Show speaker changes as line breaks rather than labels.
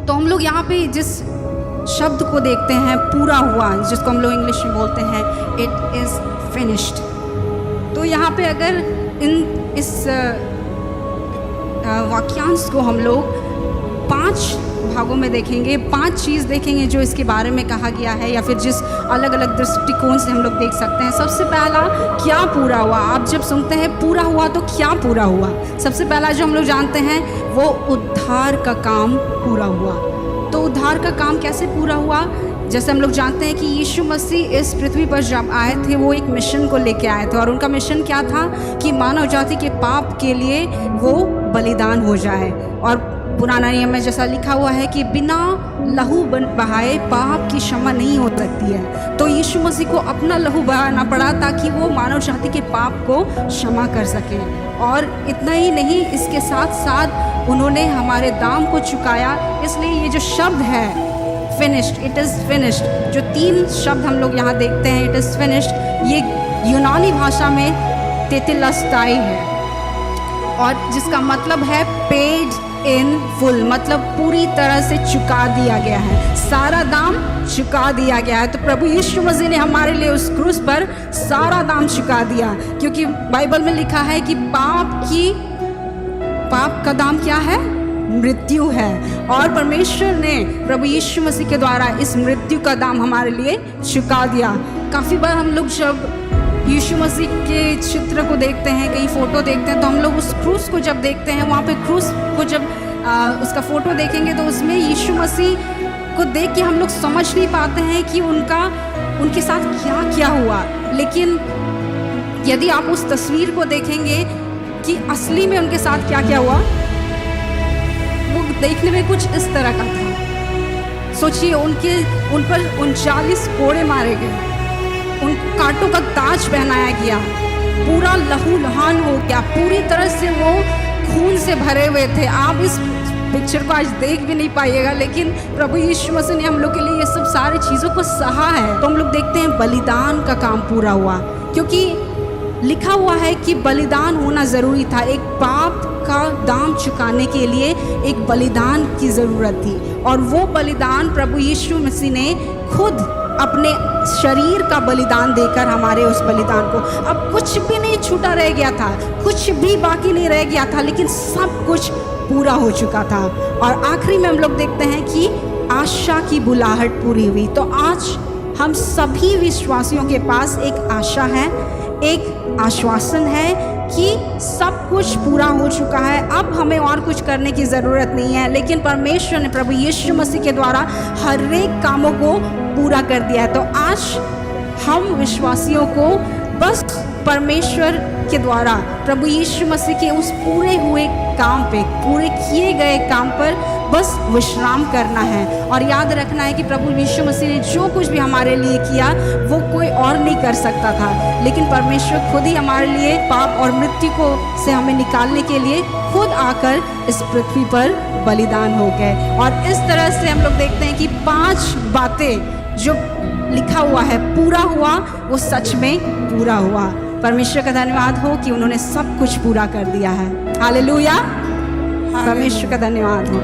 तो हम लोग यहाँ पे जिस शब्द को देखते हैं पूरा हुआ, जिसको हम लोग इंग्लिश में बोलते हैं इट इज़ फिनिश्ड। तो यहाँ पे अगर इस वाक्यांश को हम लोग 5 भागों में देखेंगे, 5 चीज़ देखेंगे जो इसके बारे में कहा गया है, या फिर जिस अलग अलग दृष्टिकोण से हम लोग देख सकते हैं। सबसे पहला, क्या पूरा हुआ। आप जब सुनते हैं पूरा हुआ तो क्या पूरा हुआ? सबसे पहला जो हम लोग जानते हैं वो उद्धार का काम पूरा हुआ। तो उद्धार का काम कैसे पूरा हुआ? जैसे हम लोग जानते हैं कि यीशु मसीह इस पृथ्वी पर जब आए थे वो एक मिशन को लेके आए थे, और उनका मिशन क्या था कि मानव जाति के पाप के लिए वो बलिदान हो जाए। और पुराना नियम में जैसा लिखा हुआ है कि बिना लहू बहाए पाप की क्षमा नहीं हो सकती है। तो यीशु मसीह को अपना लहू बहाना पड़ा ताकि वो मानव जाति के पाप को क्षमा कर सके। और इतना ही नहीं, इसके साथ साथ उन्होंने हमारे दाम को चुकाया। इसलिए ये जो शब्द है फिनिश्ड, इट इज़ फिनिश्ड, जो 3 शब्द हम लोग यहाँ देखते हैं इट इज़ फिनिश्ड, ये यूनानी भाषा में तेतेलस्ताई है, और जिसका मतलब है पेड इन फुल, मतलब पूरी तरह से चुका दिया गया है, सारा दाम चुका दिया गया है। तो प्रभु यीशु मसीह ने हमारे लिए उस क्रूस पर सारा दाम चुका दिया, क्योंकि बाइबल में लिखा है कि पाप का दाम क्या है? मृत्यु है। और परमेश्वर ने प्रभु यीशु मसीह के द्वारा इस मृत्यु का दाम हमारे लिए चुका दिया। काफ़ी बार हम लोग जब यीशु मसीह के चित्र को देखते हैं, कहीं फ़ोटो देखते हैं, तो हम लोग उस क्रूस को जब देखते हैं, वहाँ पे क्रूस को जब उसका फ़ोटो देखेंगे तो उसमें यीशु मसीह को देख के हम लोग समझ नहीं पाते हैं कि उनके साथ क्या क्या हुआ। लेकिन यदि आप उस तस्वीर को देखेंगे कि असली में उनके साथ क्या क्या हुआ, वो देखने में कुछ इस तरह का था। सोचिए, उन पर 39 कोड़े मारे गए, उनको कांटों का ताज पहनाया गया, पूरा लहूलुहान हो गया, पूरी तरह से वो खून से भरे हुए थे। आप इस पिक्चर को आज देख भी नहीं पाइएगा, लेकिन प्रभु यीशु मसीह ने हम लोग के लिए ये सब सारी चीज़ों को सहा है। तो हम लोग देखते हैं बलिदान का काम पूरा हुआ, क्योंकि लिखा हुआ है कि बलिदान होना ज़रूरी था। एक पाप का दाम चुकाने के लिए एक बलिदान की ज़रूरत थी, और वो बलिदान प्रभु यीशु मसीह ने खुद अपने शरीर का बलिदान देकर हमारे उस बलिदान को, अब कुछ भी नहीं छूटा रह गया था, कुछ भी बाकी नहीं रह गया था, लेकिन सब कुछ पूरा हो चुका था। और आखिरी में हम लोग देखते हैं कि आशा की बुलाहट पूरी हुई। तो आज हम सभी विश्वासियों के पास एक आशा है, एक आश्वासन है कि सब कुछ पूरा हो चुका है, अब हमें और कुछ करने की ज़रूरत नहीं है। लेकिन परमेश्वर ने प्रभु यीशु मसीह के द्वारा हर एक कामों को पूरा कर दिया है। तो आज हम विश्वासियों को बस परमेश्वर के द्वारा प्रभु यीशु मसीह के उस पूरे हुए काम पे, पूरे किए गए काम पर बस विश्राम करना है, और याद रखना है कि प्रभु यीशु मसीह ने जो कुछ भी हमारे लिए किया वो कोई और नहीं कर सकता था, लेकिन परमेश्वर खुद ही हमारे लिए पाप और मृत्यु को से हमें निकालने के लिए खुद आकर इस पृथ्वी पर बलिदान हो गए। और इस तरह से हम लोग देखते हैं कि 5 बातें जो लिखा हुआ है पूरा हुआ, वो सच में पूरा हुआ। परमेश्वर का धन्यवाद हो कि उन्होंने सब कुछ पूरा कर दिया है। हालेलुया, परमेश्वर का धन्यवाद हो।